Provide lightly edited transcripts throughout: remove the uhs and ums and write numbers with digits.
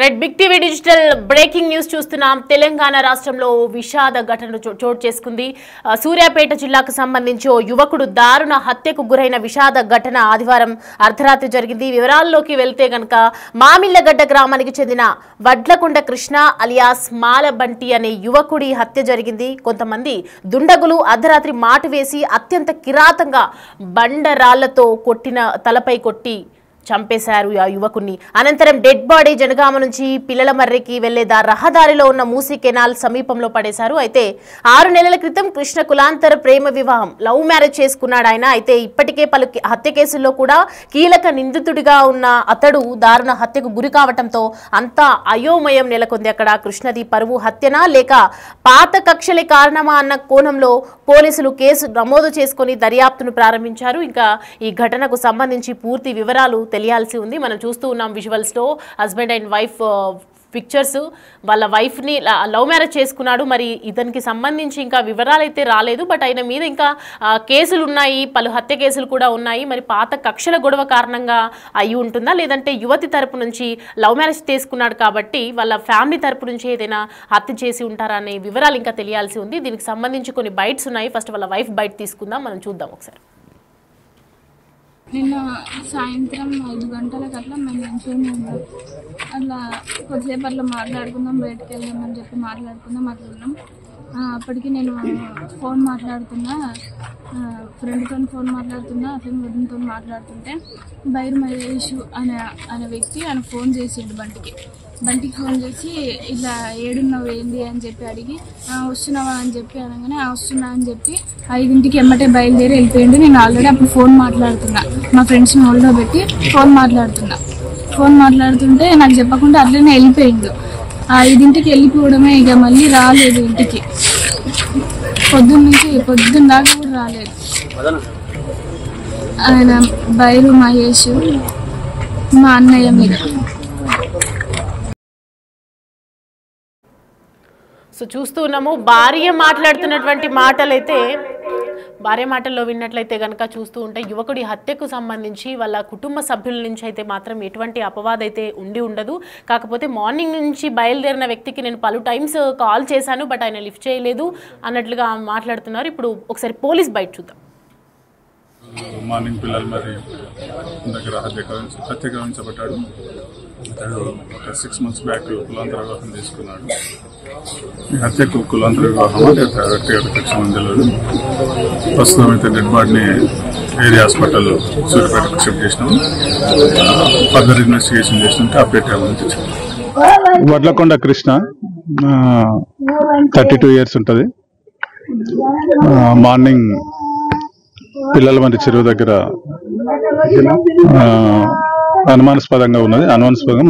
Red big TV digital breaking news చూస్తున్నాం. తెలంగాణ రాష్ట్రంలో విషాద ఘటన చోటు చేసుకుంది. సూర్యాపేట జిల్లాకు సంబంధించి ఓ యువకుడు దారుణ హత్యకు గురైన విషాద ఘటన ఆదివారం అర్ధరాత్రి జరిగింది. వివరాల్లోకి వెళ్తే గనక మామిళ్లగడ్డ గ్రామానికి చెందిన వడ్లకొండ కృష్ణ అలియాస్ మాలబంటి అనే యువకుడి హత్య జరిగింది. కొంతమంది దుండగులు అర్ధరాత్రి మాటు వేసి అత్యంత కిరాతంగా బండరాళ్లతో తలపై కొట్టి చంపేశారు ఆ యువకుడిని. అనంతరం డెడ్ బాడీ జనగామ నుంచి పిల్లలమర్రికి వెళ్లే రహదారిలో ఉన్న మూసీ కెనాల్ సమీపంలో పడేశారు. అయితే 6 నెలల క్రితం కృష్ణ కులాంతర ప్రేమ వివాహం లవ్ మ్యారేజ్ చేసుకున్నాడు ఆయన. అయితే ఇప్పటికే పలు హత్య కేసుల్లో కూడా కీలక నిందితుడిగా ఉన్న అతడు దారుణ హత్యకు గురి కావడంతో అంతా అయోమయం నెలకొంది. అక్కడ కృష్ణది పరువు హత్యనా లేక పాత కక్షలే కారణమా అన్న కోణంలో పోలీసులు కేసు నమోదు చేసుకుని దర్యాప్తును ప్రారంభించారు. ఇంకా ఈ ఘటనకు సంబంధించి పూర్తి వివరాలు తెలియాల్సి ఉంది. మనం చూస్తూ ఉన్నాం విజువల్స్ లో హస్బెండ్ అండ్ వైఫ్ పిక్చర్స్. వాళ్ళ వైఫ్ ని లవ్ మ్యారేజ్ చేసుకున్నాడు. మరి ఇతనికి సంబంధించి ఇంకా వివరాలు అయితే రాలేదు. బట్ ఆయన మీద ఇంకా కేసులు ఉన్నాయి, పలు హత్య కేసులు కూడా ఉన్నాయి. మరి పాత కక్షల గొడవ కారణంగా అయి ఉంటుందా, లేదంటే యువతి తరపు నుంచి లవ్ మ్యారేజ్ చేసుకున్నాడు కాబట్టి వాళ్ళ ఫ్యామిలీ తరపు నుంచి ఏదైనా హత్య చేసి ఉంటారా అనే వివరాలు ఇంకా తెలియాల్సి ఉంది. దీనికి సంబంధించి కొన్ని బైట్స్ ఉన్నాయి. ఫస్ట్ వాళ్ళ వైఫ్ బైట్ తీసుకుందాం, మనం చూద్దాం ఒకసారి. నిన్న సాయంత్రం 5 గంటలకు అట్లా మేము మంచిగానే ఉన్నాం. అట్లా కొద్దిసేపు అట్లా మాట్లాడుకుందాం, బయటకు వెళ్దామని చెప్పి మాట్లాడుకున్నాం. అప్పటికి నేను ఫోన్ మాట్లాడుతున్నా, ఫ్రెండ్తో ఫోన్ మాట్లాడుతున్నా, అతని వదినతో మాట్లాడుతుంటే బైరు మహేష్ అనే వ్యక్తి ఆయన ఫోన్ చేసిండు బంటికి ఫోన్ చేసి ఇలా ఏడున్నావు ఏంది అని చెప్పి అడిగి వస్తున్నావా అని చెప్పి అనగానే వస్తున్నా అని చెప్పి 5ంటికి ఎమ్మటే బయలుదేరి వెళ్ళిపోయిండు. నేను ఆల్రెడీ అప్పుడు ఫోన్ మాట్లాడుతున్నా, మా ఫ్రెండ్స్ని హోల్డ్లో పెట్టి ఫోన్ మాట్లాడుతుంటే నాకు చెప్పకుండా అట్లనే వెళ్ళిపోయిండు. 5ంటికి వెళ్ళిపోవడమే, ఇక మళ్ళీ రాలేదు ఇంటికి. పొద్దున్న దాకా కూడా రాలేదు. ఆయన బైరు మహేష్ మా అన్నయ్య మీద. సో చూస్తూ ఉన్నాము భార్య మాట్లాడుతున్నటువంటి మాటలైతే, భార్య మాటల్లో విన్నట్లయితే కనుక చూస్తూ ఉంటే యువకుడి హత్యకు సంబంధించి వాళ్ళ కుటుంబ సభ్యుల నుంచి అయితే మాత్రం ఎటువంటి అపవాదైతే ఉండదు. కాకపోతే మార్నింగ్ నుంచి బయలుదేరిన వ్యక్తికి నేను పలు టైమ్స్ కాల్ చేశాను, బట్ ఆయన లిఫ్ట్ చేయలేదు అన్నట్లుగా మాట్లాడుతున్నారు. ఇప్పుడు ఒకసారి పోలీస్ బయట చూద్దాం. మార్నింగ్ పిల్లలు మరి దగ్గర హత్య గమనించబడ్డాడు. అతడు ఒక 6 months బ్యాక్ కులాంతర వివాహం తీసుకున్నాడు. ఈ హత్యకు కులాంతర వివాహం వ్యక్తిగత కక్ష తెలియదు. ప్రస్తుతం అయితే డెడ్ బాడీని ఏరియా హాస్పిటల్ సూర్యాపేటకు షిఫ్ట్ చేసినాం. ఫర్దర్ ఇన్వెస్టిగేషన్ చేసినాక అప్డేట్ అవ్వాలి. వడ్లకొండ కృష్ణ 32 years ఉంటుంది. మార్నింగ్ పిల్లల మంది చెరువు దగ్గర అనుమానాస్పదంగా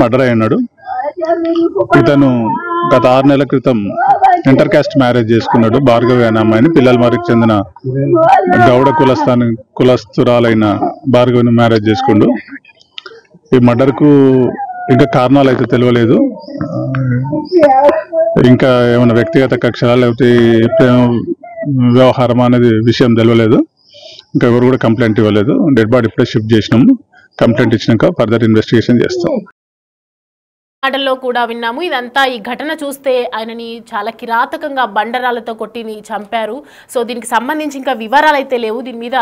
మర్డర్ అయి ఉన్నాడు. ఇతను గత 6 నెలల క్రితం ఇంటర్ కాస్ట్ మ్యారేజ్ చేసుకున్నాడు. భార్గవి అనే అమ్మాయిని, పిల్లల మరికి చెందిన గౌడ కులస్తురాలైన భార్గవిని మ్యారేజ్ చేసుకుండు. ఈ మర్డర్కు ఇంకా కారణాలు అయితే తెలియలేదు. ఇంకా ఏమైనా వ్యక్తిగత కక్షలా లేకపోతే వ్యవహారం అనేది విషయం తెలియలేదు. ఇంకా ఎవరు కూడా కంప్లైంట్ ఇవ్వలేదు. డెడ్ బాడీ ఇప్పుడే షిఫ్ట్ చేసినాము. కంప్లైంట్ ఇచ్చినాక ఫర్దర్ ఇన్వెస్టిగేషన్ చేస్తాం. మాటల్లో కూడా విన్నాము. ఇదంతా ఈ ఘటన చూస్తే ఆయనని చాలా కిరాతకంగా బండరాలతో కొట్టి చంపారు. సో దీనికి సంబంధించి ఇంకా వివరాలు అయితే లేవు. దీని మీద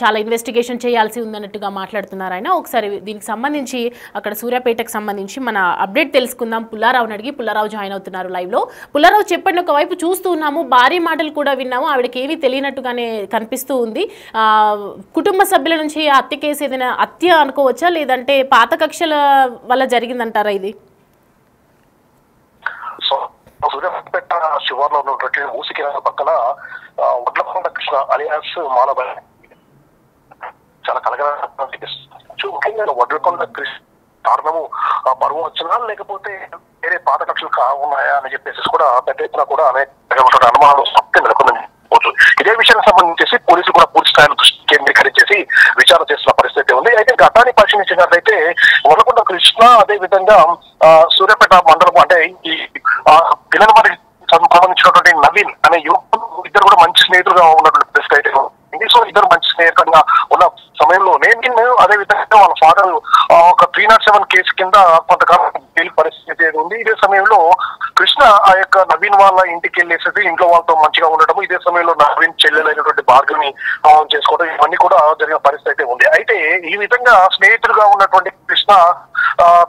చాలా ఇన్వెస్టిగేషన్ చేయాల్సి ఉందన్నట్టుగా మాట్లాడుతున్నారు ఆయన. ఒకసారి దీనికి సంబంధించి అక్కడ సూర్యాపేటకు సంబంధించి మన అప్డేట్ తెలుసుకుందాం. పుల్లారావుని అడిగి, పుల్లారావు జాయిన్ అవుతున్నారు లైవ్ లో. పుల్లారావు చెప్పండి, ఒకవైపు చూస్తూ ఉన్నాము, భారీ మాటలు కూడా విన్నాము, ఆవిడకి ఏమీ తెలియనట్టుగానే కనిపిస్తూ ఉంది. కుటుంబ సభ్యుల నుంచి హత్య కేసు ఏదైనా హత్య అనుకోవచ్చా, లేదంటే పాత కక్షల వల్ల జరిగిందంటారా ఇది? సూర్యాపేట శివార్లో ఉన్నటువంటి మూసీ కెనాల్ పక్కన వడ్లకొండ కృష్ణ అలియాస్ మాలబంటి చాలా ముఖ్యంగా వడ్లకొండ కృష్ణ కారణము పరువు వచ్చినా లేకపోతే వేరే పాత కక్షలు ఉన్నాయా అని చెప్పేసి కూడా పెద్ద ఎత్తున కూడా అనేక అనుమానాలు నెలకొందని చెప్పవచ్చు. ఇదే విషయానికి సంబంధించి పోలీసులు కూడా పూర్తి స్థాయిలో దృష్టి కేంద్రీకరించేసి విచారణ చేస్తున్న పరిస్థితి ఉంది. అయితే ఘటాన్ని పరిశీలించినట్లయితే వడ్లకొండ కృష్ణ అదే విధంగా సూర్యాపేట మండలం అంటే ఈ పిల్లల మరి సంబంధించినటువంటి నవీన్ అనే యువకులు ఇద్దరు కూడా మంచి స్నేహితులుగా ఉన్నటువంటి పరిస్థితి అయితే సో ఇద్దరు మంచి స్నేహితులుగా ఉన్న సమయంలో నేను అదే విధంగా వాళ్ళ ఫాదర్ ఒక 307 కేసు కింద కొంతకాలం పరిస్థితి ఉంది. ఇదే సమయంలో కృష్ణ ఆ యొక్క నవీన్ వాళ్ళ ఇంటికి వెళ్ళేసి ఇంట్లో వాళ్ళతో మంచిగా ఉండటం, ఇదే సమయంలో నవీన్ చెల్లెలైనటువంటి భార్గవిని చేసుకోవడం, ఇవన్నీ కూడా జరిగిన పరిస్థితి ఉంది. అయితే ఈ విధంగా స్నేహితులుగా ఉన్నటువంటి కృష్ణ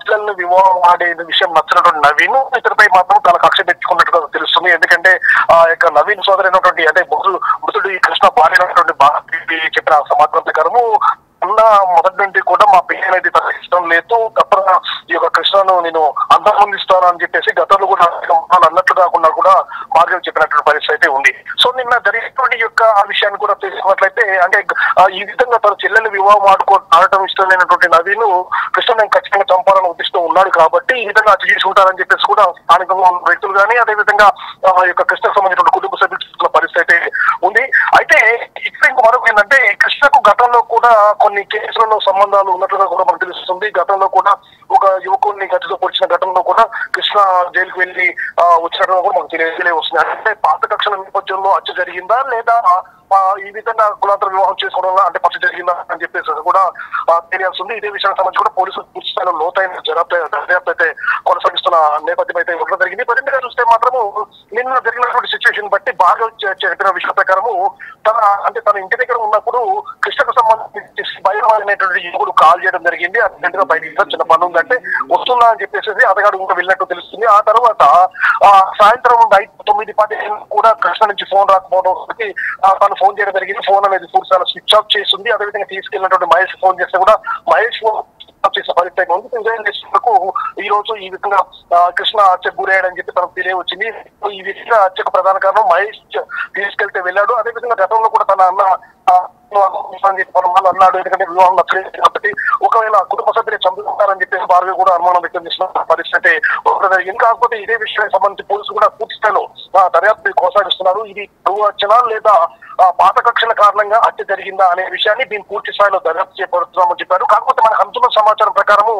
పిల్లల్ని వివాహం ఆడే విషయం నచ్చినటువంటి నవీన్ ఇతరుపై మాత్రం తన కక్ష పెట్టుకున్నట్టుగా తెలుస్తుంది. ఎందుకంటే ఆ యొక్క నవీన్ సోదరైనటువంటి అంటే మృతుడు ఈ కృష్ణ భార్య అయినటువంటి భార్గవి చెప్పిన సమాచారం ప్రకారము అన్న మొదటి నుండి కూడా మా పెళ్లి అనేది తనకు ఇష్టం లేదు, తప్పగా ఈ యొక్క కృష్ణను నేను అంతమొందిస్తాను అని చెప్పేసి గతంలో కూడా అన్నట్లు కాకుండా కూడా భార్గవి చెప్పినటువంటి పరిస్థితి ఉంది. సో నిన్న జరిగినటువంటి యొక్క ఆ విషయాన్ని కూడా తెలుసుకున్నట్లయితే అంటే ఈ విధంగా తన చెల్లెలు వివాహం ఆడటం ఇష్టం లేనటువంటి నవీన్ కృష్ణ నేను ఖచ్చితంగా చంపాలని ఉద్దేశంతో ఉన్నాడు కాబట్టి ఈ విధంగా హత్య చేసి ఉంటారని చెప్పేసి కూడా స్థానికంగా ఉన్న వ్యక్తులు కానీ అదేవిధంగా ఈ యొక్క కృష్ణకు సంబంధించిన కుటుంబ సభ్యులు చూస్తున్న పరిస్థితి ఉంది. అయితే ఇక్కడ ఇంకో మరొక ఏంటంటే కృష్ణకు గతంలో కూడా కొన్ని కేసులలో సంబంధాలు ఉన్నట్లుగా కూడా మనకు తెలుస్తుంది. గతంలో కూడా ఒక యువకుడిని గతితో పొడిచిన ఘటనలో కూడా కృష్ణ జైలుకు వెళ్లి వచ్చినట్టుగా కూడా మనకు తెలియవస్తుంది. అంటే పాత కక్షల నేపథ్యంలో హత్య జరిగిందా లేదా ఈ విధంగా కులాంతర వివాహం చేసుకోవడం అంటే పచ్చ జరిగిందా అని చెప్పేసి కూడా తెలియాల్సి ఉంది. ఇదే విషయానికి సంబంధించి కూడా పోలీసులు పూర్తి స్థాయిలో లోతైన దర్యాప్తు అయితే కొనసాగిస్తున్న నేపథ్యం అయితే ఉండడం జరిగింది. మరింతగా చూస్తే మాత్రము నిన్న జరిగినటువంటి సిచ్యువేషన్ బట్టి బాగా చెప్పిన విషయం ప్రకారము తన ఇంటి దగ్గర ఉన్నప్పుడు కృష్ణకు సంబంధించి భయం అనేటువంటి యువకుడు కాల్ చేయడం జరిగింది. అర్జెంట్ గా బయట చిన్న పని ఉందంటే వస్తుందా అని చెప్పేసి అతగాడు ఇంకా వెళ్ళినట్టు తెలుస్తుంది. ఆ తర్వాత సాయంత్రం 9:10 కూడా కృష్ణ నుంచి ఫోన్ రాకపోవడం తను ఫోన్ చేయడం జరిగింది. ఫోన్ అనేది పూర్తిగా స్విచ్ ఆఫ్ చేస్తుంది. అదేవిధంగా తీసుకెళ్ళినటువంటి మహేష్ ఫోన్ చేస్తే కూడా మహేష్ చేసే పరిస్థితి ఉంది. నిజాలకు ఈ రోజు ఈ విధంగా కృష్ణ హత్యకు గురయ్యాడని చెప్పి తనకు తెలియవచ్చింది. ఈ విధంగా హత్యకు ప్రధాన కారణం మహేష్ తీసుకెళ్తే వెళ్ళాడు. అదేవిధంగా గతంలో కూడా తన అన్న అన్నాడు, ఎందుకంటే వివాహం నచ్చలేదు కాబట్టి ఒకవేళ కుటుంబ సభ్యులు చంపుకుంటారని చెప్పేసి భార్గవి కూడా అనుమానం వ్యక్తం చేసిన పరిస్థితి జరిగింది. కాకపోతే ఇదే విషయానికి సంబంధించి పోలీసులు కూడా పూర్తి స్థాయిలో దర్యాప్తు కొనసాగిస్తున్నారు. ఇది పరువు హత్యనా లేదా పాత కక్షల కారణంగా హత్య జరిగిందా అనే విషయాన్ని దీన్ని పూర్తి స్థాయిలో దర్యాప్తు చేపడుతున్నామని చెప్పారు. కాకపోతే మనకు అందుతున్న సమాచారం ప్రకారము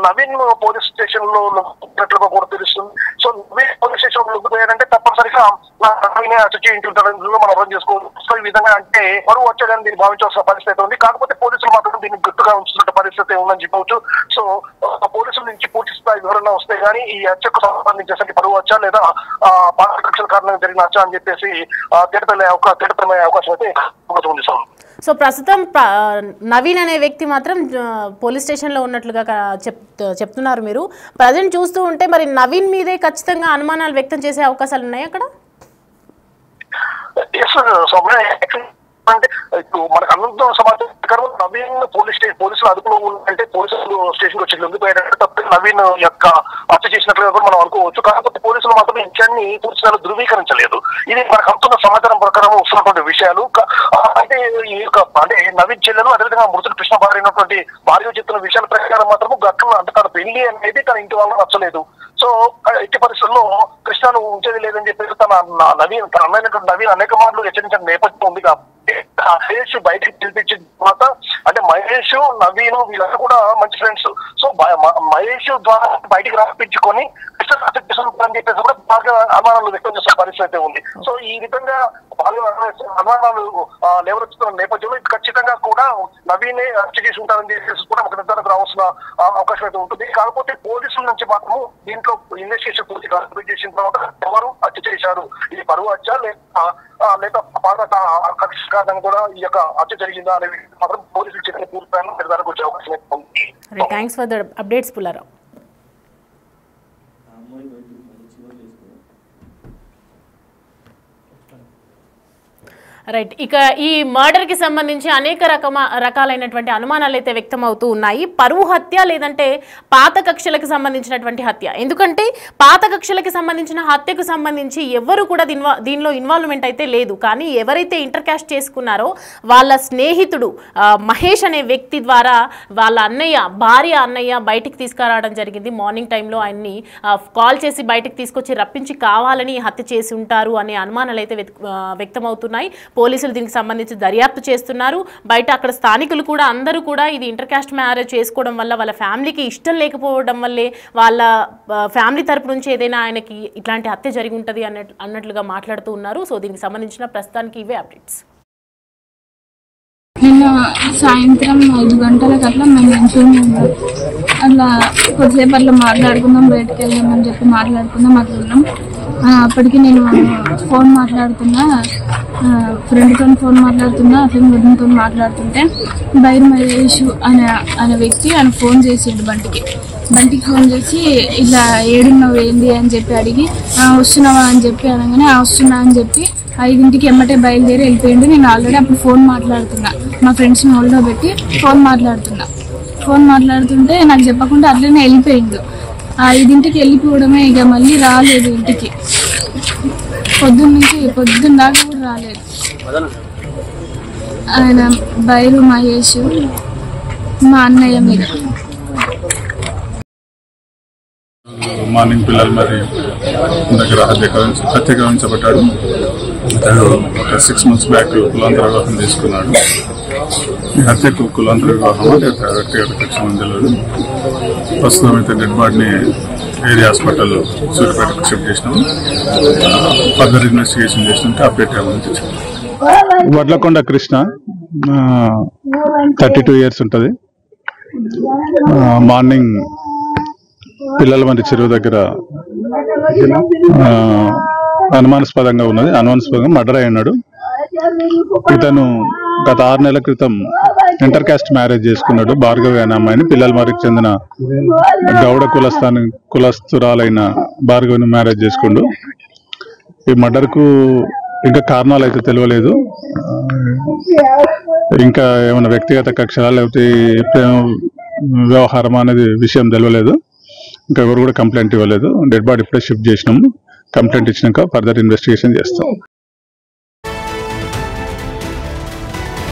నవీన్ పోలీస్ స్టేషన్ లో ఉన్నట్లుగా కూడా తెలుస్తుంది. సో నవీన్ పోలీస్ స్టేషన్ లో లొంగిపోయారంటే తప్పనిసరిగా నవీనే హత్య చేయించుంటారని మనం అర్థం చేసుకోవచ్చు. సో ఈ విధంగా అంటే పరువు హత్యగా దీన్ని భావించాల్సిన పరిస్థితి ఉంది. కాకపోతే పోలీసులు మాత్రం దీన్ని గుర్తుగా ఉంచుతున్న పరిస్థితి ఉందని చెప్పవచ్చు. సో పోలీసుల నుంచి పూర్తి స్థాయి వివరణ వస్తే గానీ ఈ హత్యకు సంబంధించేసరికి పరువు హత్య లేదా పాత కక్షల కారణంగా జరిగిన హత్య అని చెప్పేసి తేటతెల్లే అవకాశం అయితే ఉంది. సో ప్రస్తుతం నవీన్ అనే వ్యక్తి మాత్రం పోలీస్ స్టేషన్లో ఉన్నట్లుగా చెప్తున్నారు మీరు. ప్రజెంట్ చూస్తూ ఉంటే మరి నవీన్ మీదే ఖచ్చితంగా అనుమానాలు వ్యక్తం చేసే అవకాశాలు ఉన్నాయి అక్కడ? అంటే ఇప్పుడు మనకు అందుతున్న సమాచారం ప్రకారం నవీన్ పోలీసులు అదుపులో ఉంటే పోలీసులు స్టేషన్ వచ్చి లొంగిపోయారంటే తప్ప నవీన్ యొక్క హత్య చేసినట్లుగా కూడా మనం అనుకోవచ్చు. కాకపోతే పోలీసులు మాత్రం ఈ విషయాన్ని పూర్తిగా ధృవీకరించలేదు. ఇది మనకు అందుతున్న సమాచారం ప్రకారం వస్తున్నటువంటి విషయాలు. అంటే ఈ యొక్క అంటే నవీన్ చెల్లెలు అదేవిధంగా మృతుడు కృష్ణ భార్య అయినటువంటి భార్య చెప్తున్న విషయాల ప్రకారం మాత్రము గతంలో అంటే తన పెళ్లి అనేది తన ఇంటి వాళ్ళని నచ్చలేదు. సో ఎట్టి పరిస్థితుల్లో కృష్ణను ఉంచేది లేదని చెప్పేసి తన అన్నైనటువంటి నవీన్ అనేక మార్లు హెచ్చరించిన నేపథ్యం ఉంది. కాబట్టి మహేష్ బయటకు పిలిపించిన తర్వాత అంటే మహేష్ నవీన్ వీళ్ళందరూ కూడా మంచి ఫ్రెండ్స్. సో మహేష్ ద్వారా బయటికి రాపించుకొని అని చెప్పేసి కూడా బాగా అనుమానాలు వ్యక్తం చేసిన పరిస్థితి ఉంది. సో ఈ విధంగా బాగా అనుమానాలు లేవనెత్తుతున్న నేపథ్యంలో ఖచ్చితంగా కూడా నవీనే హత్య చేసి ఉంటారని చెప్పేసి కూడా ఒక నిర్ధారణకు రావాల్సిన అవకాశం అయితే ఉంటుంది. కాకపోతే పోలీసుల నుంచి మాత్రము దీంట్లో ఇన్వెస్టిగేషన్ పూర్తి కంప్లీట్ చేసిన తర్వాత ఎవరు హత్య చేశారు, ఇది పరువు హత్య లేదా పాత కక్ష కారణంగా కూడా ఈ యొక్క హత్య జరిగిందా అనేది మాత్రం పోలీసులు చెప్పిన పూర్తి నిర్ధారణకు వచ్చే అవకాశం ఉంది. Thanks for the updates Pullarao. Right, ఇక ఈ మర్డర్కి సంబంధించి అనేక రకాలైనటువంటి అనుమానాలు అయితే వ్యక్తమవుతూ ఉన్నాయి. పరువు హత్య లేదంటే పాత కక్షలకు సంబంధించినటువంటి హత్య. ఎందుకంటే పాత కక్షలకు సంబంధించిన హత్యకు సంబంధించి ఎవరు కూడా దీనిలో ఇన్వాల్వ్మెంట్ అయితే లేదు. కానీ ఎవరైతే ఇంటర్ క్యాస్ట్ చేసుకున్నారో వాళ్ళ స్నేహితుడు మహేష్ అనే వ్యక్తి ద్వారా వాళ్ళ భార్య అన్నయ్య బయటికి తీసుకురావడం జరిగింది. మార్నింగ్ టైంలో ఆయన్ని కాల్ చేసి బయటికి తీసుకొచ్చి రప్పించి కావాలని హత్య చేసి ఉంటారు అనే అనుమానాలు అయితే వ్యక్తమవుతున్నాయి. పోలీసులు దీనికి సంబంధించి దర్యాప్తు చేస్తున్నారు. బయట అక్కడ స్థానికులు కూడా అందరూ కూడా ఇది ఇంటర్ కాస్ట్ మ్యారేజ్ చేసుకోవడం వల్ల వాళ్ళ ఫ్యామిలీకి ఇష్టం లేకపోవడం వల్లే వాళ్ళ ఫ్యామిలీ తరపు నుంచి ఏదైనా ఆయనకి ఇట్లాంటి హత్య జరిగి ఉంటుంది అన్నట్లుగా మాట్లాడుతూ ఉన్నారు. సో దీనికి సంబంధించిన ప్రస్తుతానికి ఇవే అప్డేట్స్. నిన్న సాయంత్రం 5 గంటలకు అట్లా మేము మంచిగా ఉన్నాం. అట్లా కొద్దిసేపు అట్లా మాట్లాడుకుందాం, బయటకు వెళ్దామని చెప్పి మాట్లాడుకుందాం, అట్లా ఉన్నాం. అప్పటికి నేను ఫోన్ మాట్లాడుతున్నా, ఫ్రెండ్తో ఫోన్ మాట్లాడుతున్నా, అట్లా వదినతో మాట్లాడుతుంటే బైర్ మహేష్ అనే వ్యక్తి ఆయన ఫోన్ చేసిండు బంటికి ఫోన్ చేసి ఇట్లా ఏడున్నావు ఏంది అని చెప్పి అడిగి వస్తున్నావా అని చెప్పి అనగానే వస్తున్నా అని చెప్పి 5ంటికి ఎమ్మటే బయలుదేరి వెళ్ళిపోయిండు. నేను ఆల్రెడీ అప్పుడు ఫోన్ మాట్లాడుతున్నా, మా ఫ్రెండ్స్ని హోల్డ్లో పెట్టి ఫోన్ మాట్లాడుతుంటే నాకు చెప్పకుండా అట్లనే వెళ్ళిపోయిండు. 5ంటికి వెళ్ళిపోవడమే, ఇక మళ్ళీ రాలేదు ఇంటికి. పొద్దున్న దాకా కూడా రాలేదు. ఆయన బైరు మహేష్ మా అన్నయ్య మీద. మార్నింగ్ పిల్లలు మరి దగ్గర హత్య గావించబడ్డాడు. అతడు ఒక 6 months బ్యాక్ కులాంతర వివాహం తీసుకున్నాడు. ఈ హత్యకు కులాంతర వివాహం లేదా వ్యక్తిగత కక్ష తెలియదు. ప్రస్తుతం అయితే డెడ్ బాడీని ఏరియా హాస్పిటల్ సూర్యాపేటకు షిఫ్ట్ చేసినాం. ఫర్దర్ ఇన్వెస్టిగేషన్ చేసినాక అప్డేట్ అవ్వాలి. వడ్లకొండ కృష్ణ 32 years ఉంటుంది. మార్నింగ్ పిల్లల మంది చెరువు దగ్గర అనుమానాస్పదంగా మర్డర్ అయి ఉన్నాడు. ఇతను గత 6 నెలల క్రితం ఇంటర్ కాస్ట్ మ్యారేజ్ చేసుకున్నాడు. భార్గవి అనే అమ్మాయిని, పిల్లల మరికి చెందిన గౌడ కులస్తురాలైన భార్గవిని మ్యారేజ్ చేసుకుండు. ఈ మర్డర్ కు ఇంకా కారణాలు అయితే తెలియలేదు. ఇంకా ఏమైనా వ్యక్తిగత కక్షలా లేకపోతే వ్యవహారం అనేది విషయం తెలియలేదు. ఇంకా ఎవరు కూడా కంప్లైంట్ ఇవ్వలేదు. డెడ్ బాడీ ఇప్పుడే షిఫ్ట్ చేసినాము. కంప్లైంట్ ఇచ్చినాక ఫర్దర్ ఇన్వెస్టిగేషన్ చేస్తాం.